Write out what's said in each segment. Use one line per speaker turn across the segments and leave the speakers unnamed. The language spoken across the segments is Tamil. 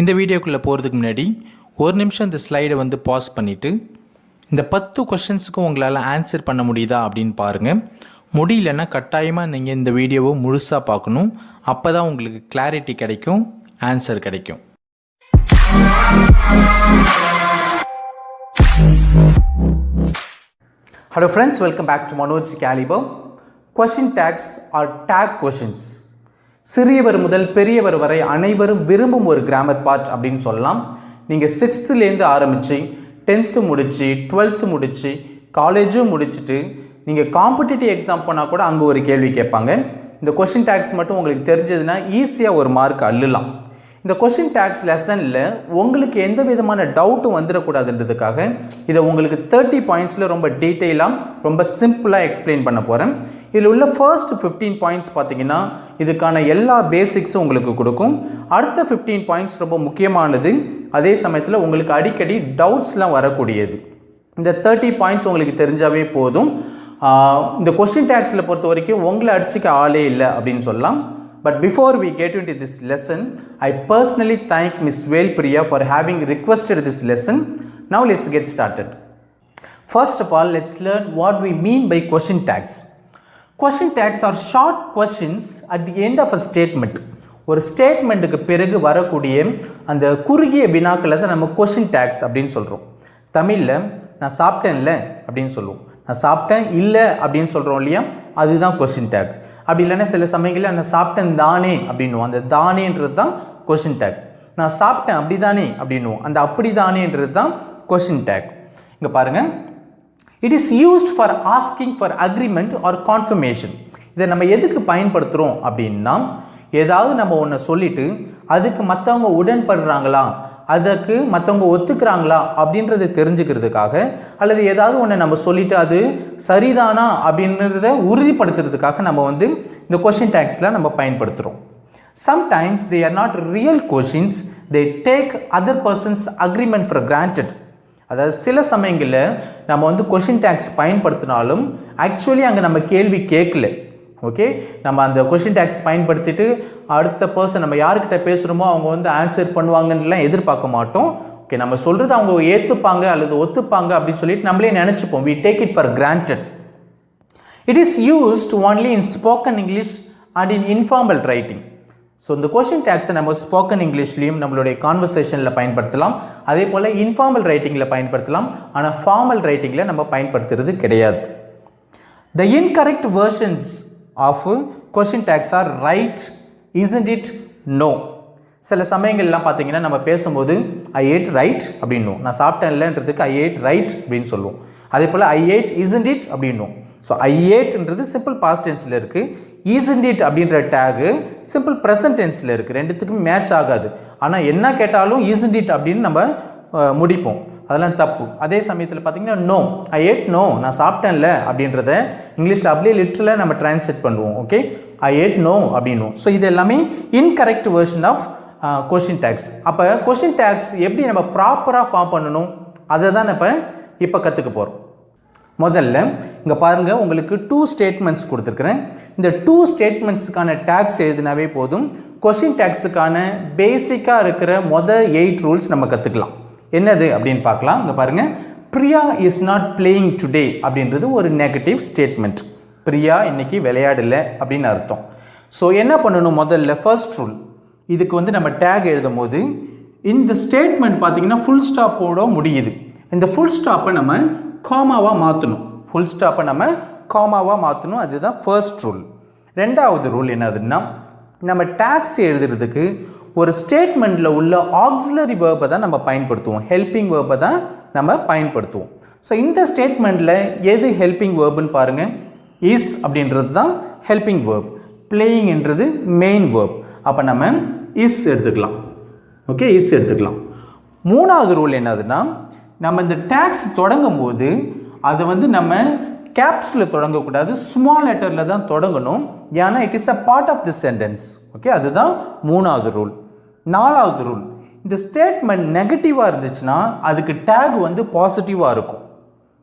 இந்த வீடியோக்குள்ளே போகிறதுக்கு முன்னாடி ஒரு நிமிஷம் இந்த ஸ்லைடை வந்து பாஸ் பண்ணிவிட்டு இந்த 10 கொஷின்ஸுக்கும் உங்களால் ஆன்சர் பண்ண முடியுதா அப்படின்னு பாருங்கள். முடியலன்னா கட்டாயமாக நீங்கள் இந்த வீடியோவை முழுசாக பார்க்கணும். அப்போ தான் உங்களுக்கு கிளாரிட்டி கிடைக்கும், ஆன்சர் கிடைக்கும். Hello friends, welcome back to Manoj Caliber. Question tags or tag questions. சிறியவர் முதல் பெரியவர் வரை அனைவரும் விரும்பும் ஒரு கிராமர் பார்ட் அப்படின்னு சொல்லலாம். நீங்கள் 6th ஆரம்பித்து 10th முடித்து 12th முடித்து காலேஜும் முடிச்சுட்டு நீங்கள் காம்படிட்டிவ் எக்ஸாம் போனால் கூட அங்கே ஒரு கேள்வி கேட்பாங்க. இந்த கொஷின் டேக்ஸ் மட்டும் உங்களுக்கு தெரிஞ்சதுன்னா ஈஸியாக ஒரு மார்க் அள்ளலாம். இந்த கொஷின் டேக்ஸ் லெசனில் உங்களுக்கு எந்த விதமான டவுட்டும் வந்துடக்கூடாதுன்றதுக்காக இதை உங்களுக்கு 30 பாயிண்ட்ஸில் ரொம்ப டீட்டெயிலாக ரொம்ப சிம்பிளாக எக்ஸ்பிளைன் பண்ண போகிறேன். இதில் உள்ள ஃபர்ஸ்ட் 15 பாயிண்ட்ஸ் பார்த்தீங்கன்னா இதுக்கான எல்லா பேசிக்ஸும் உங்களுக்கு கொடுக்கும். அடுத்த 15 பாயிண்ட்ஸ் ரொம்ப முக்கியமானது, அதே சமயத்தில் உங்களுக்கு அடிக்கடி டவுட்ஸ்லாம் வரக்கூடியது. இந்த 30 பாயிண்ட்ஸ் உங்களுக்கு தெரிஞ்சாவே போதும். இந்த கொஷின் டேக்ஸில் பொறுத்த வரைக்கும் உங்களை அடிச்சுக்க ஆளே இல்லை அப்படின்னு சொல்லலாம். But before we get into this lesson, I personally thank Ms. Velpriya for having requested this lesson. Now let's get started. First of all, let's learn what we mean by question tags. Question tags are short questions at the end of a statement. ஒரு ஸ்டேட்மெண்ட்டுக்கு பிறகு வரக்கூடிய அந்த குறுகிய வினாக்களை தான் நம்ம கொஷின் டேக்ஸ் அப்படின்னு சொல்கிறோம். தமிழில் நான் சாப்பிட்டேன்ல அப்படின்னு சொல்லுவோம், நான் சாப்பிட்டேன் இல்லை அப்படின்னு சொல்கிறோம் இல்லையா, அதுதான் கொஷின் டேக். அப்படி இல்லைன்னா சில சமயங்களில் நான் சாப்பிட்டேன் தானே அப்படின்னுவோம், அந்த தானேன்றது தான் கொஷின் டேக். நான் சாப்பிட்டேன் அப்படி தானே அப்படின்னுவோம், அந்த அப்படி தானேன்றது தான் கொஷின் டேக். இங்கே பாருங்கள், it is used for asking for agreement or confirmation. இதை நம்ம எதுக்கு பயன்படுத்துகிறோம் அப்படின்னா, ஏதாவது நம்ம ஒன்று சொல்லிவிட்டு அதுக்கு மற்றவங்க உடன்படுறாங்களா, அதுக்கு மற்றவங்க ஒத்துக்கிறாங்களா அப்படின்றத தெரிஞ்சுக்கிறதுக்காக, அல்லது ஏதாவது ஒன்று நம்ம சொல்லிவிட்டு அது சரிதானா அப்படின்றத உறுதிப்படுத்துறதுக்காக நம்ம வந்து இந்த கொஷின் டேக்ஸில் நம்ம பயன்படுத்துகிறோம். Sometimes they are not real questions, they take other persons agreement for granted. அதாவது சில சமயங்களில் நம்ம வந்து கொஷின் டேக்ஸ் பயன்படுத்தினாலும் ஆக்சுவலி அங்கே நம்ம கேள்வி கேட்கல. ஓகே, நம்ம அந்த கொஷின் டேக்ஸ் பயன்படுத்திட்டு அடுத்த பர்சன் நம்ம யார்கிட்ட பேசுகிறோமோ அவங்க வந்து ஆன்சர் பண்ணுவாங்கன்னுலாம் எதிர்பார்க்க மாட்டோம். ஓகே, நம்ம சொல்கிறது அவங்க ஏற்றுப்பாங்க அல்லது ஒத்துப்பாங்க அப்படின்னு சொல்லிட்டு நம்மளே நினச்சிப்போம். we take it for granted. It is used only in spoken English and in informal writing. So இந்த கொஷின் டேக்ஸை நம்ம ஸ்போக்கன் இங்கிலீஷ்லேயும் நம்மளுடைய கான்வர்சேஷனில் பயன்படுத்தலாம், அதே போல் இன்ஃபார்மல் ரைட்டிங்கில் பயன்படுத்தலாம். ஆனால் ஃபார்மல் ரைட்டிங்கில் நம்ம பயன்படுத்துறது கிடையாது. The incorrect versions of question tags are right, isn't it, no. சில சமயங்கள்லாம் பார்த்தீங்கன்னா நம்ம பேசும்போது I ate right அப்படின்னும், நான் சாப்பிட்டேன் இல்லைன்றதுக்கு I ate right அப்படின்னு சொல்லுவோம். அதே போல் I ate isn't it அப்படின்னும். ஸோ I ateன்றது சிம்பிள் பாஸ்ட் டென்ஸில் இருக்குது, isn't it அப்படின்ற டேகு சிம்பிள் ப்ரெசன்ட் டென்ஸில் இருக்குது. ரெண்டுத்துக்கும் மேட்ச் ஆகாது. ஆனால் என்ன கேட்டாலும் isn't it அப்படின்னு நம்ம முடிப்போம், அதெல்லாம் தப்பு. அதே சமயத்தில் பார்த்தீங்கன்னா நோ, ஐ ஏட் நோ, நான் சாப்பிட்டேன்ல அப்படின்றத இங்கிலீஷில் அப்படியே லிட்ரலாக நம்ம டிரான்ஸ்லேட் பண்ணுவோம். ஓகே, ஐ ஏட் நோ அப்படின்னும். ஸோ இது எல்லாமே incorrect version of question tags. அப்போ கொஷின் டேக்ஸ் எப்படி நம்ம ப்ராப்பராக ஃபார்ம் பண்ணணும் அதை தான் நம்ம இப்போ கற்றுக்க போகிறோம். முதல்ல இங்கே பாருங்கள், உங்களுக்கு 2 ஸ்டேட்மெண்ட்ஸ் கொடுத்துருக்குறேன். இந்த 2 ஸ்டேட்மெண்ட்ஸுக்கான டேக்ஸ் எழுதினாவே போதும். கொஷின் டேக்ஸுக்கான பேசிக்காக இருக்கிற 8 ரூல்ஸ் நம்ம கற்றுக்கலாம். என்னது அப்படின்னு பார்க்கலாம். இங்கே பாருங்கள், Priya is not playing today அப்படின்றது ஒரு நெகட்டிவ் ஸ்டேட்மெண்ட். பிரியா இன்னைக்கு விளையாடலை அப்படின்னு அர்த்தம். ஸோ என்ன பண்ணணும், முதல்ல ஃபர்ஸ்ட் ரூல், இதுக்கு வந்து நம்ம டேக் எழுதும் போது இந்த ஸ்டேட்மெண்ட் பார்த்தீங்கன்னா ஃபுல் ஸ்டாப்போட முடியுது. இந்த ஃபுல் ஸ்டாப்பை நம்ம காமாவாக மாற்றணும். ஃபுல் ஸ்டாப்பை நம்ம காமாவாக மாற்றணும். அதுதான் ஃபர்ஸ்ட் ரூல். ரெண்டாவது ரூல் என்னதுன்னா, நம்ம டேக்ஸ் எழுதுறதுக்கு ஒரு ஸ்டேட்மெண்ட்டில் உள்ள ஆக்ஸிலரி வேர்பை தான் நம்ம பயன்படுத்துவோம், ஹெல்பிங் வேர்பை தான் நம்ம பயன்படுத்துவோம். ஸோ இந்த ஸ்டேட்மெண்ட்டில் எது ஹெல்பிங் வேர்புன்னு பாருங்கள், இஸ் அப்படின்றது தான் ஹெல்பிங் வேர்ப், பிளேயிங்ன்றது மெயின் வேர்ப். அப்போ நம்ம இஸ் எடுத்துக்கலாம். ஓகே, இஸ் எடுத்துக்கலாம். மூணாவது ரூல் என்னதுன்னா, நம்ம இந்த டேக்ஸ் தொடங்கும் போது அதை வந்து நம்ம கேப்ஸில் தொடங்கக்கூடாது, ஸ்மால் லெட்டரில் தான் தொடங்கணும். ஏன்னா it is a part of the sentence. Okay, அதுதான் மூணாவது ரூல். நாலாவது ரூல், இந்த ஸ்டேட்மெண்ட் நெகட்டிவாக இருந்துச்சுன்னா அதுக்கு டேக் வந்து பாசிட்டிவாக இருக்கும்.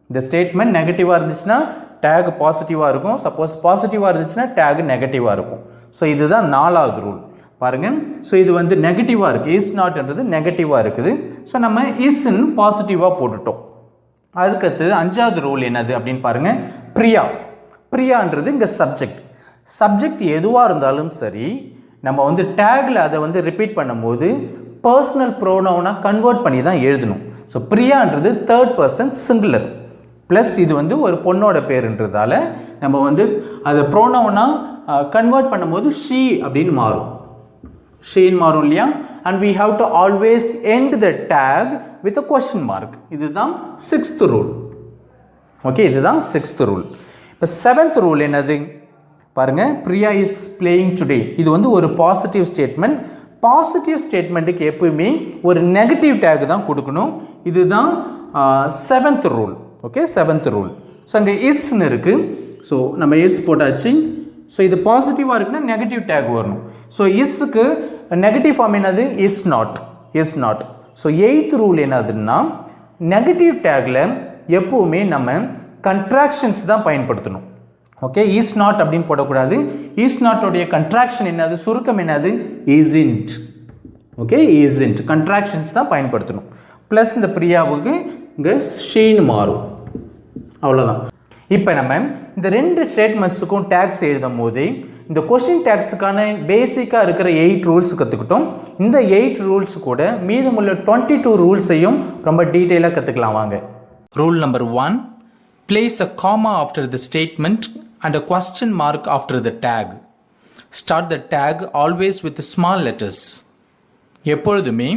இந்த ஸ்டேட்மெண்ட் நெகட்டிவாக இருந்துச்சுன்னா டேக் பாசிட்டிவாக இருக்கும், சப்போஸ் பாசிட்டிவாக இருந்துச்சுன்னா டேக் நெகட்டிவாக இருக்கும். ஸோ இதுதான் நாலாவது ரூல். பாருங்கள். ஸோ இது வந்து நெகட்டிவாக இருக்குது, இஸ் நாட்ன்றது நெகட்டிவாக இருக்குது. ஸோ நம்ம இஸ்ன்னு பாசிட்டிவாக போட்டுட்டோம். அதுக்கடுத்தது 5வது ரூல் என்னது அப்படின்னு பாருங்கள். பிரியா. பிரியான்றது இங்கே சப்ஜெக்ட் எதுவாக இருந்தாலும் சரி, நம்ம வந்து டேக்கில் அதை வந்து ரிப்பீட் பண்ணும்போது பர்சனல் ப்ரோனவுனாக கன்வெர்ட் பண்ணி தான் எழுதணும். ஸோ பிரியான்றது 3rd person சிங்குலர், ப்ளஸ் இது வந்து ஒரு பொண்ணோட பேருன்றதால நம்ம வந்து அதை ப்ரோனவுனாக கன்வெர்ட் பண்ணும்போது ஷீ அப்படின்னு மாறும், ஷீன்னு மாறும் இல்லையா. And we have to always end the tag with a question mark. இதுதான் 6th ரூல். ஓகே, இதுதான் 6th ரூல். இப்போ 7th ரூல் என்னது பாருங்க. Priya is playing today. இது வந்து ஒரு பாசிட்டிவ் ஸ்டேட்மெண்ட். பாசிட்டிவ் ஸ்டேட்மெண்ட்டுக்கு எப்பவுமே ஒரு நெகட்டிவ் டேக் தான் கொடுக்கணும். இதுதான் 7th rule. Okay, 7th rule. So அங்கே இஸ்ன்னு இருக்குது. ஸோ நம்ம இஸ் போட்டாச்சு. ஸோ இது பாசிட்டிவாக இருக்குன்னா நெகட்டிவ் டேக் வரணும். ஸோ இஸ்க்கு நெகட்டிவ் ஃபார்ம் என்னது? Is not. So 8th rule என்னதுன்னா, நெகட்டிவ் டேக்கில் எப்போவுமே நம்ம கண்ட்ராக்ஷன்ஸ் தான் பயன்படுத்தணும். ஓகே, இஸ் நாட் அப்படின்னு போடக்கூடாது. இஸ் நாட்டோடைய கண்ட்ராக்ஷன் என்னது, சுருக்கம் என்னது? இஸ்இன்ட். ஓகே, இஸ்இன்ட் கண்ட்ராக்ஷன்ஸ் தான் பயன்படுத்தணும். ப்ளஸ் இந்த பிரியாவுக்கு இங்கே ஷீன்னு மாறும். அவ்வளோதான். இப்போ நம்ம இந்த 2 ஸ்டேட்மெண்ட்ஸுக்கும் டேக்ஸ் எழுதும் போது இந்த கொஸ்டின் டேக்ஸுக்கான பேசிக்காக இருக்கிற 8 ரூல்ஸ் கற்றுக்கிட்டோம். இந்த 8 ரூல்ஸ் கூட மீதமுள்ள 22 ரூல்ஸையும் ரொம்ப டீட்டெயிலாக கற்றுக்கலாம் வாங்க. Rule number 1, place a comma after the statement and a question mark after the tag. Start the tag always with small letters. எப்பொழுதுமே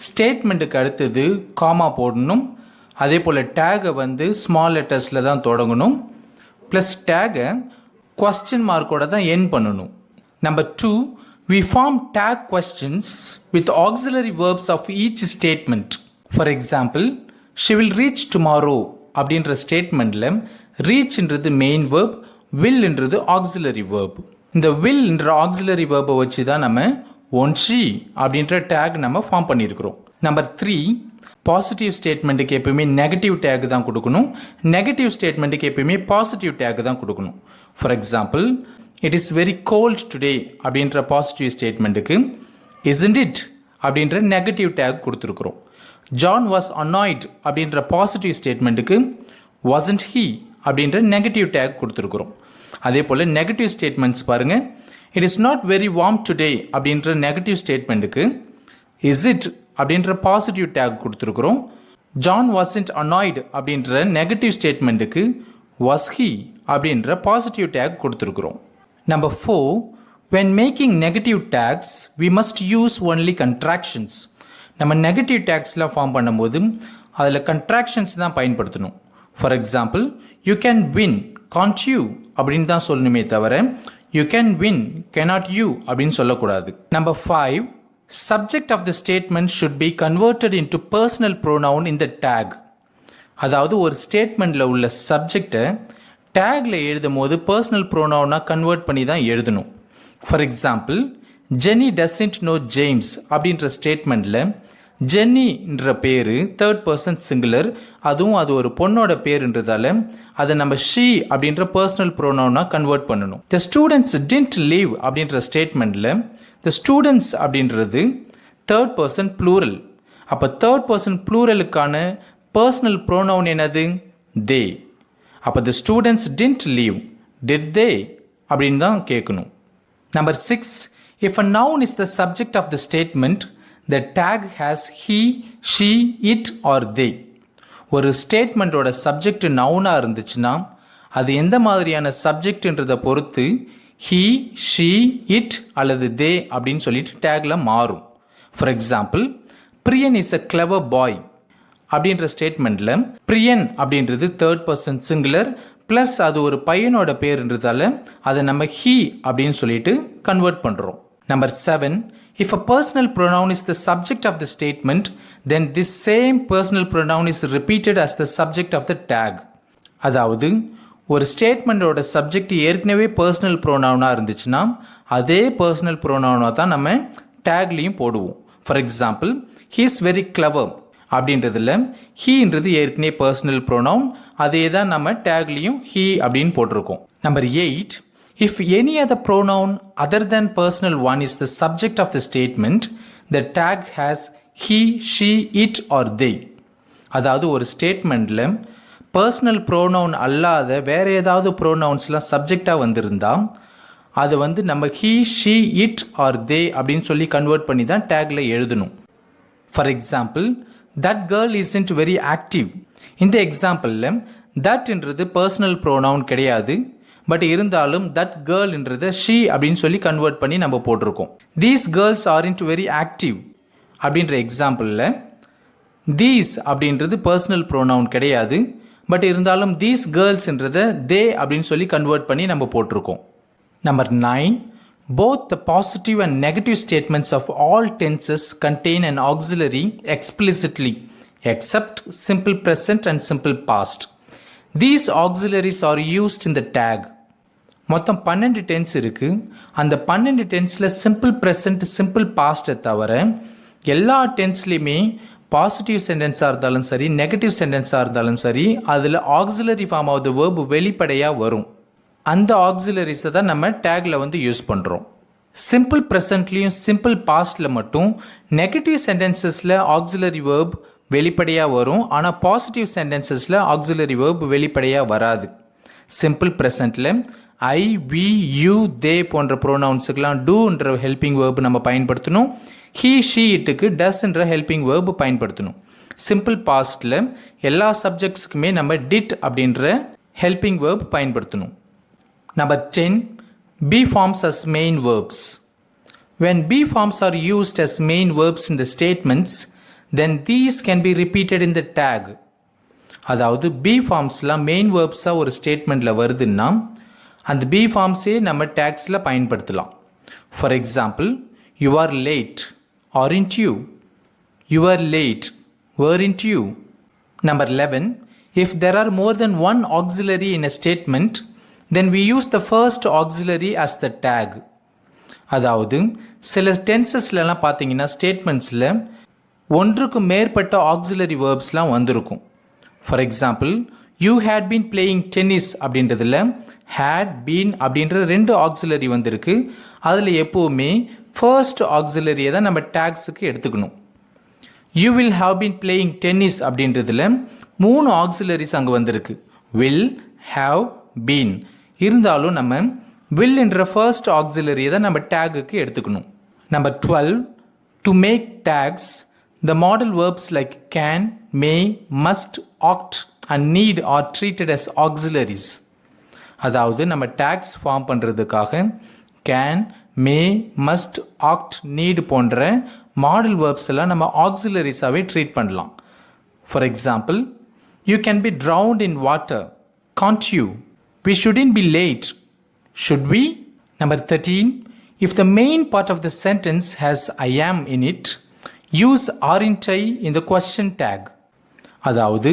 ஸ்டேட்மெண்ட்டுக்கு அடுத்தது காமா போடணும். அதே போல் டேகை வந்து ஸ்மால் லெட்டர்ஸில் தான் தொடங்கணும். ப்ளஸ் டேகை question மார்க்கோட தான் எண்ட் பண்ணணும். Number 2, we form tag questions with auxiliary verbs of each statement. For example, she will reach tomorrow அப்படின்ற ஸ்டேட்மெண்ட்டில் ரீச்ன்றது மெயின் வேர்ப், வில்ன்றது ஆக்சிலரி வேர்ப். இந்த வில்ன்ற ஆக்சிலரி வேர்பை வச்சு தான் நம்ம ஒன் ஷீ அப்படின்ற டேக் நம்ம ஃபார்ம் பண்ணியிருக்கிறோம். நம்பர் 3, பாசிட்டிவ் ஸ்டேட்மெண்ட்டுக்கு எப்பயுமே நெகட்டிவ் டேக் தான் கொடுக்கணும். நெகட்டிவ் ஸ்டேட்மெண்ட்டுக்கு எப்பயுமே பாசிட்டிவ் டேக் தான் கொடுக்கணும். For example, it is very cold today அப்படின்ற பாசிட்டிவ் ஸ்டேட்மெண்ட்டுக்கு isn't it அப்படின்ற நெகட்டிவ் டேக் கொடுத்துருக்குறோம். ஜான் வாஸ் அனாய்ட் அப்படின்ற பாசிட்டிவ் ஸ்டேட்மெண்ட்டுக்கு wasn't he அப்படின்ற நெகட்டிவ் டேக் கொடுத்துருக்குறோம். அதே போல் நெகட்டிவ் ஸ்டேட்மெண்ட்ஸ் பாருங்கள். It is not very warm today அப்படின்ற நெகட்டிவ் ஸ்டேட்மெண்ட்டுக்கு இஸ் இட் அப்படின்ற பாசிட்டிவ் டேக் கொடுத்துருக்குறோம். ஜான் வாசன்ட் அனாய்டு அப்படின்ற நெகட்டிவ் ஸ்டேட்மெண்ட்டுக்கு வாஸ் ஹி அப்படின்ற பாசிட்டிவ் டேக் கொடுத்துருக்குறோம். Number 4, when making negative tags we must use only contractions. நம்ம நெகட்டிவ் டேக்ஸ்லாம் ஃபார்ம் பண்ணும்போது அதில் கண்ட்ராக்ஷன்ஸ் தான் பயன்படுத்தணும். For example, you can win can't you அப்படின்னு தான் சொல்லணுமே தவிர you can win cannot you அப்படின்னு சொல்லக்கூடாது. Number 5, subject of the statement should be converted into personal pronoun in the tag. அதாவது ஒரு ஸ்டேட்மெண்ட்டில் உள்ள சப்ஜெக்டை டேக்கில் எழுதும் போது பர்சனல் ப்ரோனவுனாக கன்வெர்ட் பண்ணி தான் எழுதணும். For example, Jenny doesn't know James அப்படின்ற ஸ்டேட்மெண்ட்டில் ஜென்னின்ற பேர் 3rd person சிங்குலர், அதுவும் அது ஒரு பொண்ணோட பேருன்றதால அதை நம்ம ஷீ அப்படின்ற பர்சனல் ப்ரோனவுனாக கன்வெர்ட் பண்ணணும். த ஸ்டூடெண்ட்ஸ் டின்ட் லீவ் அப்படின்ற ஸ்டேட்மெண்ட்டில் த ஸ்டூடெண்ட்ஸ் அப்படின்றது 3rd person ப்ளூரல். அப்போ 3rd person ப்ளூரலுக்கான பர்சனல் ப்ரோனவுன் என்னது? தே. அப்போ the students didn't leave, did they அப்படின்னு தான் கேட்கணும். Number 6, if a noun is the subject of the statement, the tag has he, she, it or they. ஒரு ஸ்டேட்மெண்ட்டோட சப்ஜெக்ட் நவுனாக இருந்துச்சுன்னா அது எந்த மாதிரியான சப்ஜெக்ட்ன்றதை பொறுத்து he, she, it அல்லது they அப்படின்னு சொல்லிட்டு டேக்கில் மாறும். For example, Priyan is a clever boy அப்படின்ற ஸ்டேட்மெண்ட்டில் பிரியன் அப்படின்றது 3rd person சிங்குலர் ப்ளஸ் அது ஒரு பையனோட பேருன்றதால அதை நம்ம he அப்படின்னு சொல்லிட்டு கன்வெர்ட் பண்ணுறோம். Number 7, if a personal pronoun is the subject of the statement, then this same personal pronoun is repeated as the subject of the tag. அதாவது ஒரு ஸ்டேட்மெண்ட்டோட சப்ஜெக்ட் ஏற்கனவே பர்சனல் ப்ரோனவுனாக இருந்துச்சுன்னா அதே பர்சனல் ப்ரோனவுனாக தான் நம்ம டேக்லேயும் போடுவோம். For example, he is very clever அப்படின்றதுல ஹீன்றது ஏற்கனவே பர்சனல் ப்ரோனவுன், அதே தான் நம்ம டேக்லேயும் ஹீ அப்படின்னு போட்டிருக்கோம். Number 8, If any other pronoun other than personal one is the subject of the statement, the tag has he, she, it or they. அதாவது ஒரு ஸ்டேட்மெண்ட்டில் பர்சனல் ப்ரோனவுன் அல்லாத வேறு ஏதாவது ப்ரோனவுன்ஸ்லாம் சப்ஜெக்டாக வந்திருந்தா அது வந்து நம்ம ஹீ, ஷீ, இட் ஆர் தே அப்படின்னு சொல்லி கன்வெர்ட் பண்ணி தான் டேக்கில் எழுதணும். For example, that girl isn't very active. இந்த எக்ஸாம்பிளில் தட்ன்றது பர்சனல் ப்ரோனவுன் கிடையாது. பட் இருந்தாலும் தட் கேர்ள்ன்றதை ஷீ அப்படின்னு சொல்லி கன்வெர்ட் பண்ணி நம்ம போட்டிருக்கோம். These girls aren't very active அப்படின்ற எக்ஸாம்பிளில் தீஸ் அப்படின்றது பர்சனல் ப்ரோனவுன் கிடையாது. பட் இருந்தாலும் தீஸ் கேர்ள்ஸ்ன்றதை தே அப்படின்னு சொல்லி கன்வெர்ட் பண்ணி நம்ம போட்டிருக்கோம். Number 9, both the positive and negative statements of all tenses contain an auxiliary explicitly except simple present and simple past. These auxiliaries are used in the tag. மொத்தம் 12 டென்ஸ் இருக்குது. அந்த 12 டென்ஸில் சிம்பிள் ப்ரெசன்ட், சிம்பிள் பாஸ்ட்டை தவிர எல்லா டென்ஸ்லேயுமே பாசிட்டிவ் சென்டென்ஸாக இருந்தாலும் சரி, நெகட்டிவ் சென்டென்ஸாக இருந்தாலும் சரி, அதில் auxiliary form of the verb வெளிப்படையாக வரும். அந்த ஆக்சிலரிஸை தான் நம்ம டேக்கில் வந்து யூஸ் பண்ணுறோம். சிம்பிள் ப்ரெசன்ட்லேயும் சிம்பிள் பாஸ்ட்டில் மட்டும் நெகட்டிவ் சென்டென்சஸில் ஆக்சிலரி வேர்ப் வெளிப்படையாக வரும். ஆனால் பாசிட்டிவ் சென்டென்சஸில் ஆக்சிலரி வேர்ப் வெளிப்படையாக வராது. சிம்பிள் ப்ரெசண்ட்டில் ஐ, வி, யூ, தே போன்ற ப்ரோனவுன்ஸுக்கெலாம் டூன்ற ஹெல்பிங் வேர்ப் நம்ம பயன்படுத்தணும். ஹீ, ஷீ, இட்டுக்கு டஸ்ன்ற ஹெல்பிங் வேர்ப் பயன்படுத்தணும். சிம்பிள் பாஸ்ட்டில் எல்லா சப்ஜெக்ட்ஸுக்குமே நம்ம டிட் அப்படின்ற ஹெல்பிங் வேர்ப் பயன்படுத்தணும். Number 10, be forms as main verbs. When be forms are used as main verbs in the statements, then these can be repeated in the tag. அதாவது be formsலாம் main verbsஸாக ஒரு ஸ்டேட்மெண்ட்டில் வருதுன்னா அந்த be formஸே நம்ம டேக்ஸில் பயன்படுத்தலாம். For example, you are late, aren't you? You are late, weren't you? Number 11, if there are more than one auxiliary in a statement, then we use the first auxiliary as the tag. அதாவது சில டென்சஸ்லாம் பார்த்தீங்கன்னா ஸ்டேட்மெண்ட்ஸில் ஒன்றுக்கு மேற்பட்ட ஆக்சிலரி வேர்ப்ஸ்லாம் வந்திருக்கும். For example, you had been playing tennis அப்படின்றதில் ஹேட், பீன் அப்படின்ற 2 ஆக்சிலரி வந்திருக்கு. அதில் எப்போவுமே ஃபர்ஸ்ட் ஆக்சிலரியை தான் நம்ம டேக்ஸுக்கு எடுத்துக்கணும். You will have been playing tennis அப்படின்றதில் 3 ஆக்சிலரிஸ் அங்கே வந்திருக்கு. Will, have, been. இருந்தாலும் நம்ம வில் என்ற ஃபர்ஸ்ட் ஆக்சிலரியை தான் நம்ம டேகுக்கு எடுத்துக்கணும். Number 12, to make tags the modal verbs like can, may, must, ought and need are treated as auxiliaries. அதாவது நம்ம டேக்ஸ் ஃபார்ம் பண்ணுறதுக்காக can, may, must, ought, need போன்ற மாடல் வேர்ப்ஸ் எல்லாம் நம்ம ஆக்சிலரிஸாகவே ட்ரீட் பண்ணலாம். For example, you can be drowned in water, can't you? We shouldn't be late, should we? Number 13, if the main part of the sentence has I am in it, use aren't I in the question tag. அதாவது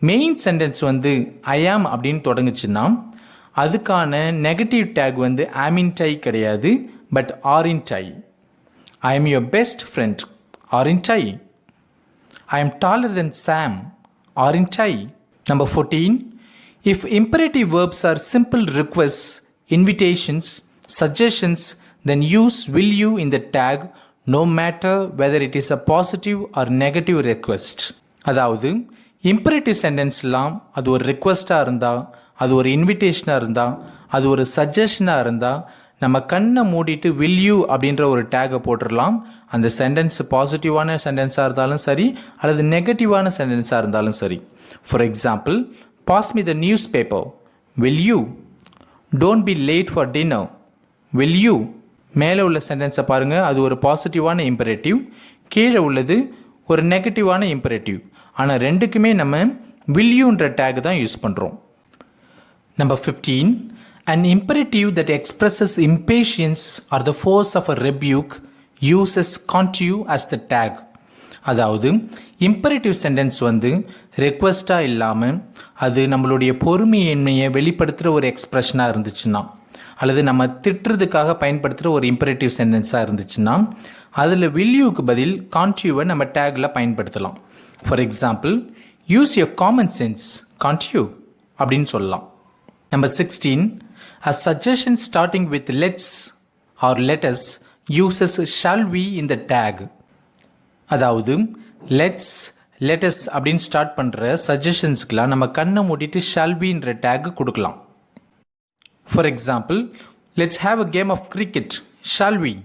மெயின் சென்டென்ஸ் வந்து I am அப்படின்னு தொடங்குச்சுன்னா அதுக்கான நெகட்டிவ் டேக் வந்து amn't I கிடையாது, but aren't I. I am your best friend, aren't I? I am taller than Sam, aren't I? Number 14, if imperative verbs are simple requests, invitations, suggestions, then use will you in the tag no matter whether it is a positive or negative request. அதாவது imperative சென்டென்ஸ்லாம் அது ஒரு ரிக்வெஸ்ட்டாக இருந்தால், அது ஒரு இன்விடேஷனாக இருந்தால், அது ஒரு சஜஷனாக இருந்தால் நம்ம கண்ணை மூடிட்டு will you அப்படின்ற ஒரு டேகை போட்டுடலாம். அந்த சென்டென்ஸ் பாசிட்டிவான சென்டென்ஸாக இருந்தாலும் சரி அல்லது நெகட்டிவான சென்டென்ஸாக இருந்தாலும் சரி. For example, pass me the newspaper, will you? Don't be late for dinner, will you? மேலே உள்ள சென்டென்ஸை பாருங்கள், அது ஒரு பாசிட்டிவான இம்பரேட்டிவ், கீழே உள்ளது ஒரு நெகட்டிவான இம்பரேட்டிவ். ஆனால் ரெண்டுக்குமே நம்ம will youன்ற டேக் தான் யூஸ் பண்ணுறோம். Number 15, an imperative that expresses impatience or the force of a rebuke uses can't you as the tag. அதாவது இம்பரேட்டிவ் சென்டென்ஸ் வந்து ரெக்வெஸ்ட்டாக இல்லாமல் அது நம்மளுடைய பொறுமையின்மையை வெளிப்படுத்துகிற ஒரு எக்ஸ்ப்ரெஷனாக இருந்துச்சுன்னா அல்லது நம்ம திட்டுறதுக்காக பயன்படுத்துகிற ஒரு இம்பரேட்டிவ் சென்டென்ஸாக இருந்துச்சுன்னா அதில் வில்யூக்கு பதில் கான்ட்யூவை நம்ம டேக்கில் பயன்படுத்தலாம். For example, use your common sense, can't you அப்படின்னு சொல்லலாம். Number 16, A suggestion starting with let's or let us uses shall we in the tag. அதாவது லெட்ஸ் லெட்டஸ் அப்படின்னு ஸ்டார்ட் பண்ணுற சஜஷன்ஸ்க்கெலாம் நம்ம கண்ணை மூடிட்டு shall weன்ற டேக் கொடுக்கலாம். For example, let's have a game of cricket, shall we?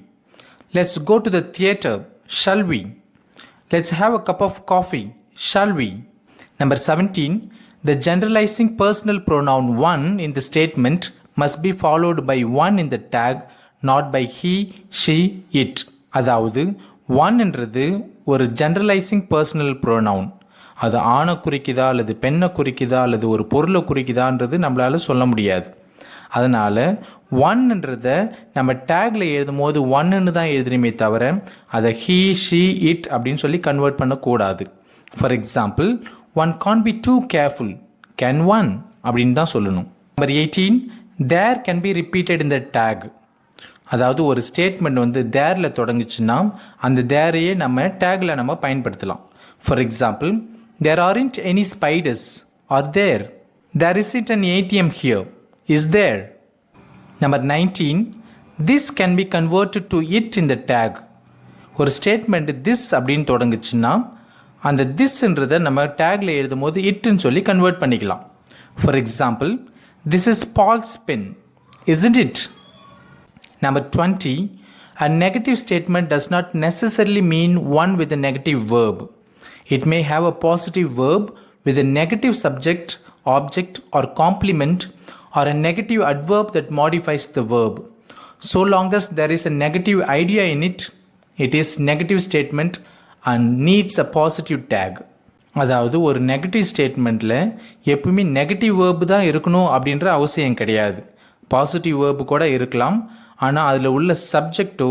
Let's go to the theatre, shall we? Let's have a cup of coffee, shall we? Number 17, the generalizing personal pronoun one in the statement must be followed by one in the tag, not by he, she, it. அதாவது one என்றது ஒரு ஜென்ரலைசிங் பர்சனல் ப்ரோனவுன். அது ஆணை குறிக்குதா அல்லது பெண்ணை குறிக்குதா அல்லது ஒரு பொருளை குறிக்குதான்றது நம்மளால் சொல்ல முடியாது. அதனால் ஒன்ன்றதை நம்ம டேக்கில் எழுதும் போது ஒன்றுன்னு தான் எழுதுணுமே தவிர அதை ஹீ, ஷீ, இட் அப்படின்னு சொல்லி கன்வெர்ட் பண்ணக்கூடாது. For example, one can be too careful, can one அப்படின்னு தான் சொல்லணும். Number 18, there can be repeated in the tag. அதாவது ஒரு ஸ்டேட்மெண்ட் வந்து தேரில் தொடங்குச்சுன்னா அந்த தேரையே நம்ம டேக்கில் நம்ம பயன்படுத்தலாம். For example, there aren't any spiders are there, there is it an ATM here, is there. Number 19, this can be converted to it in the tag. ஒரு ஸ்டேட்மெண்ட் திஸ் அப்படின்னு தொடங்குச்சுன்னா அந்த திஸ்ன்றதை நம்ம டேக்கில் எழுதும் போது இட்டுன்னு சொல்லி கன்வெர்ட் பண்ணிக்கலாம். For example, this is Paul's pen, isn't it? Number 20, a negative statement does not necessarily mean one with a negative verb. It may have a positive verb with a negative subject, object or complement, or a negative adverb that modifies the verb. So long as there is a negative idea in it, it is negative statement and needs a positive tag. அதாவது ஒரு நெகட்டிவ் ஸ்டேட்மெண்ட்டில் எப்பவுமே நெகட்டிவ் வேர்பு தான் இருக்கணும் அப்படின்ற அவசியம் கிடையாது. பாசிட்டிவ் வேர்பு கூட இருக்கலாம். ஆனால் அதில் உள்ள சப்ஜெக்டோ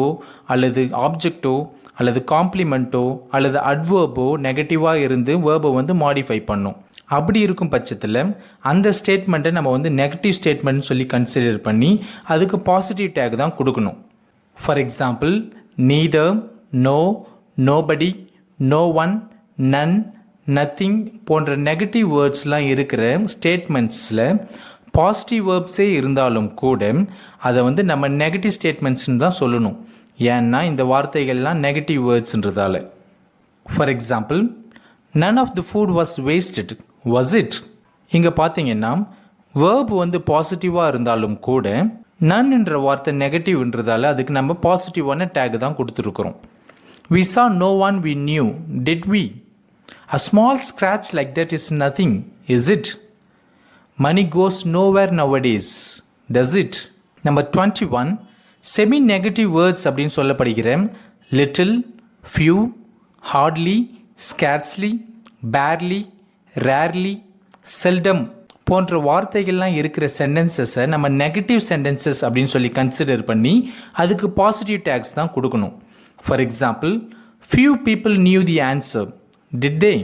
அல்லது ஆப்ஜெக்டோ அல்லது காம்ப்ளிமெண்ட்டோ அல்லது அட்வர்போ நெகட்டிவாக இருந்து வேர்பை வந்து மாடிஃபை பண்ணும். அப்படி இருக்கும் பட்சத்தில் அந்த ஸ்டேட்மெண்ட்டை நம்ம வந்து நெகட்டிவ் ஸ்டேட்மெண்ட்னு சொல்லி கன்சிடர் பண்ணி அதுக்கு பாசிட்டிவ் டேக் தான் கொடுக்கணும். For example, neither, no, nobody, no one, none, nothing போன்ற நெகட்டிவ் வேர்ட்ஸ்லாம் இருக்கிற ஸ்டேட்மெண்ட்ஸில் பாசிட்டிவ் வேர்ப்ஸே இருந்தாலும் கூட அதை வந்து நம்ம நெகட்டிவ் ஸ்டேட்மெண்ட்ஸ்னு தான் சொல்லணும். ஏன்னா இந்த வார்த்தைகள்லாம் நெகட்டிவ் வேர்ட்ஸ்ன்றதால. For example, none of the food was wasted, was it? இங்கே பார்த்தீங்கன்னா வேர்ப் வந்து பாசிட்டிவாக இருந்தாலும் கூட நன்ன்ற வார்த்தை நெகட்டிவ்ன்றதால அதுக்கு நம்ம பாசிட்டிவான டேக் தான் கொடுத்துருக்குறோம். We saw no one we knew, did we? A small scratch like that is nothing, is it? Money goes nowhere nowadays, does it? Number 21, semi-negative words அப்படின்னு சொல்லப்படுகிற little, few, hardly, scarcely, barely, rarely, seldom போன்ற வார்த்தைகள்லாம் இருக்கிற சென்டென்சஸை நம்ம நெகட்டிவ் சென்டென்சஸ் அப்படின்னு சொல்லி கன்சிடர் பண்ணி அதுக்கு பாசிட்டிவ் டேக்ஸ் தான் கொடுக்கணும். For example, few people knew the answer, did they?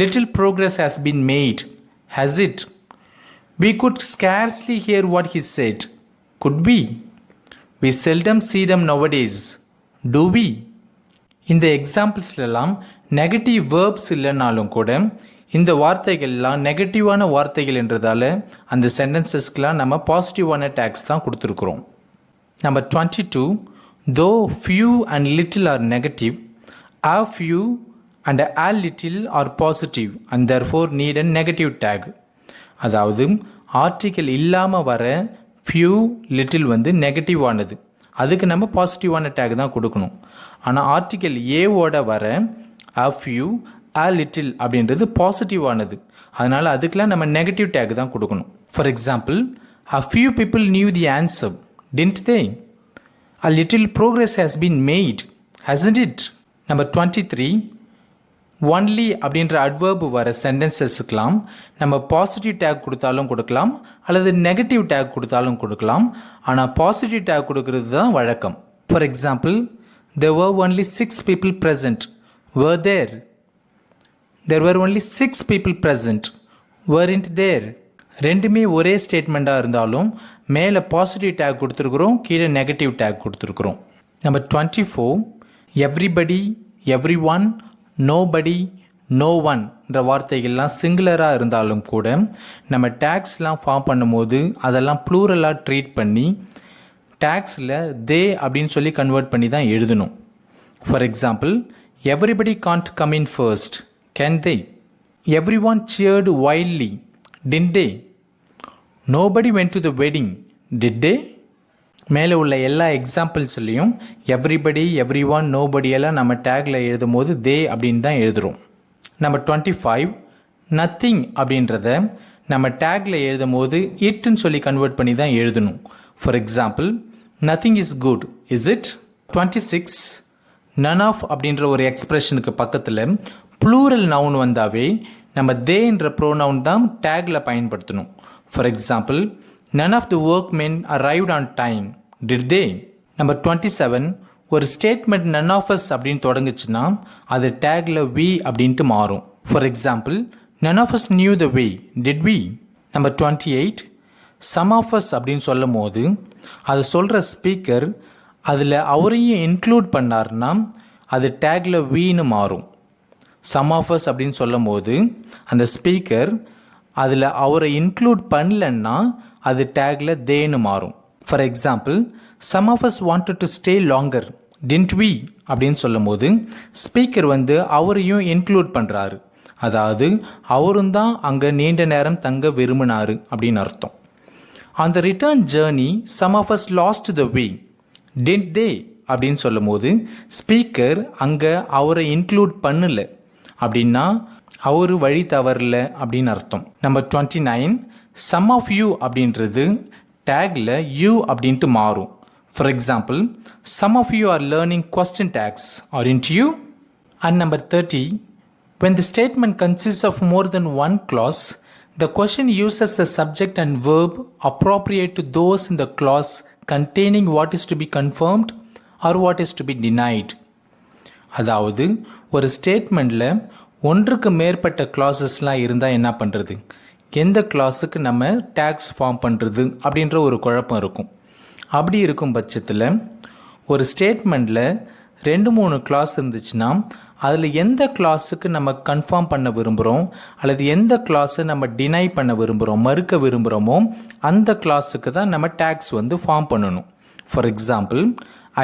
Little progress has been made, has it? We could scarcely hear what he said, could we? We seldom see them nowadays, do we? இந்த எக்ஸாம்பிள்ஸ்லாம் நெகட்டிவ் வேர்ப்ஸ் இல்லைனாலும் கூட இந்த வார்த்தைகள்லாம் நெகட்டிவான வார்த்தைகள் என்றதால் அந்த சென்டென்சஸ்க்கெலாம் நம்ம பாசிட்டிவான டேக்ஸ் தான் கொடுத்துருக்குறோம். Number 22, though few and little are negative, a few and a little are positive and therefore need a negative tag. அதாவது ஆர்டிக்கல் இல்லாமல் வர ஃபியூ, லிட்டில் வந்து நெகட்டிவானது, அதுக்கு நம்ம பாசிட்டிவான டேக் தான் கொடுக்கணும். ஆனால் ஆர்டிக்கல் ஏவோட வர அ ஃபியூ, அ லிட்டில் அப்படின்றது பாசிட்டிவானது, அதனால் அதுக்கெலாம் நம்ம நெகட்டிவ் டேக் தான் கொடுக்கணும். For example, a few people new the answer, didn't they? A little progress has been made, hasn't it? Number 23, only அப்படின்ற அட்வர்பு வர சென்டென்சஸுக்கெலாம் நம்ம பாசிட்டிவ் டேக் கொடுத்தாலும் கொடுக்கலாம் அல்லது நெகட்டிவ் டேக் கொடுத்தாலும் கொடுக்கலாம். ஆனால் பாசிட்டிவ் டேக் கொடுக்கறது தான் வழக்கம். For example, there were only 6 people present, were there? There were only 6 people present, weren't there? ரெண்டுமே ஒரே ஸ்டேட்மெண்ட்டாக இருந்தாலும் மேலே பாசிட்டிவ் டேக் கொடுத்துருக்குறோம், கீழே நெகட்டிவ் டேக் கொடுத்துருக்குறோம். Number 24, everybody, everyone, nobody, no ஒன்ன்ற வார்த்தைகள்லாம் சிங்குலராக இருந்தாலும் கூட நம்ம டேக்ஸ்லாம் ஃபார்ம் பண்ணும்போது அதெல்லாம் ப்ளூரலாக ட்ரீட் பண்ணி டேக்ஸில் தே அப்படின்னு சொல்லி கன்வெர்ட் பண்ணி தான் எழுதணும். For example, everybody can't come in first, can they? Everyone cheered wildly, did they? Nobody went to the wedding, did they? மேலே உள்ள எல்லா எக்ஸாம்பிள்ஸ்லையும் எவ்ரிபடி, எவ்ரி ஒன், நோபடி எல்லாம் நம்ம டேக்கில் எழுதும் போது தே அப்படின்னு தான் எழுதுகிறோம். நம்பர் 25, நத்திங் அப்படின்றத நம்ம டேக்கில் எழுதும் போது இட்ன்னு சொல்லி கன்வெர்ட் பண்ணி தான் எழுதணும். For example, nothing is good, is it? 26, none of அப்படின்ற ஒரு எக்ஸ்பிரஷனுக்கு பக்கத்தில் ப்ளூரல் நவுன் வந்தாவே நம்ம தேன்ற ப்ரோனவுன் தான் டேக்கில் பயன்படுத்தணும். For example, none of the workmen arrived on time, did they? Number 27, ஒரு ஸ்டேட்மெண்ட் none of us அப்படின்னு தொடங்குச்சுன்னா அது டேக்கில் we அப்படின்ட்டு மாறும். For example, none of us knew the way, did we? Number 28, some of us அப்படின்னு சொல்லும் போது அது சொல்கிற ஸ்பீக்கர் அதில் அவரையும் இன்க்ளூட் பண்ணார்னா அது டேக்கில் weன்னு மாறும். some of us அப்படின்னு சொல்லும் போது அந்த ஸ்பீக்கர் அதில் அவரை இன்க்ளூட் பண்ணலன்னா அது டேக்கில் தேன்னு மாறும். For example, some of us wanted to stay longer, didn't we அப்படின்னு சொல்லும் போது ஸ்பீக்கர் அவரையும் இன்க்ளூட் பண்ணுறாரு. அதாவது அவரும் தான் அங்கே நீண்ட நேரம் தங்க விரும்பினார் அப்படின்னு அர்த்தம். On the return journey some of us lost the way, didn't they அப்படின்னு சொல்லும் போது ஸ்பீக்கர் அங்கே அவரை இன்க்ளூட் பண்ணலை அப்படின்னா அவர் வழி தவறல அப்படின்னு அர்த்தம். நம்பர் 29, சம் ஆஃப் யூ அப்படின்றது டேக்கில் யூ அப்படின்ட்டு மாறும். For example, some of you are learning question tags, aren't you? And number 30, when the statement consists of more than one clause, the question uses the subject and verb appropriate to those in the clause containing what is to be confirmed or what is to be denied. அதாவது ஒரு ஸ்டேட்மெண்ட்டில் ஒன்றுக்கு மேற்பட்ட கிளாஸஸ்லாம் இருந்தால் என்ன பண்ணுறது, எந்த கிளாஸுக்கு நம்ம டேக்ஸ் ஃபார்ம் பண்ணுறது அப்படின்ற ஒரு குழப்பம் இருக்கும். அப்படி இருக்கும் பட்சத்தில் ஒரு ஸ்டேட்மெண்ட்டில் 2-3 கிளாஸ் இருந்துச்சுன்னா அதில் எந்த கிளாஸுக்கு நம்ம கன்ஃபார்ம் பண்ண விரும்புகிறோம் அல்லது எந்த கிளாஸை நம்ம டினை பண்ண விரும்புகிறோம், மறுக்க விரும்புகிறோமோ அந்த கிளாஸுக்கு தான் நம்ம டேக்ஸ் ஃபார்ம் பண்ணணும். For example,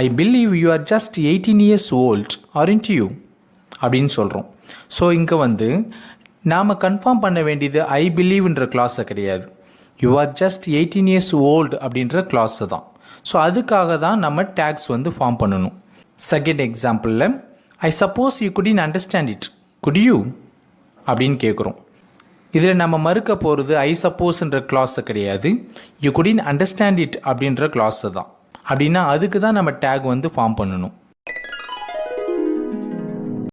I believe you are just 18 years old, aren't you அப்படின்னு சொல்கிறோம். ஸோ இங்கே நாம் கன்ஃபார்ம் பண்ண வேண்டியது ஐ பிலீவ்ன்ற கிளாஸை கிடையாது, you are just 18 years old அப்படின்ற கிளாஸை தான். ஸோ அதுக்காக தான் நம்ம டேக்ஸ் ஃபார்ம் பண்ணணும். செகண்ட் எக்ஸாம்பிளில், I suppose you couldn't understand it, could you அப்படின்னு கேட்குறோம். இதில் நம்ம மறுக்க போகிறது ஐ சப்போஸ்ன்ற கிளாஸை கிடையாது, யூ குடின் அண்டர்ஸ்டாண்ட் இட் அப்படின்ற கிளாஸை தான். அப்படின்னா அதுக்கு தான் நம்ம டேக் ஃபார்ம் பண்ணணும்.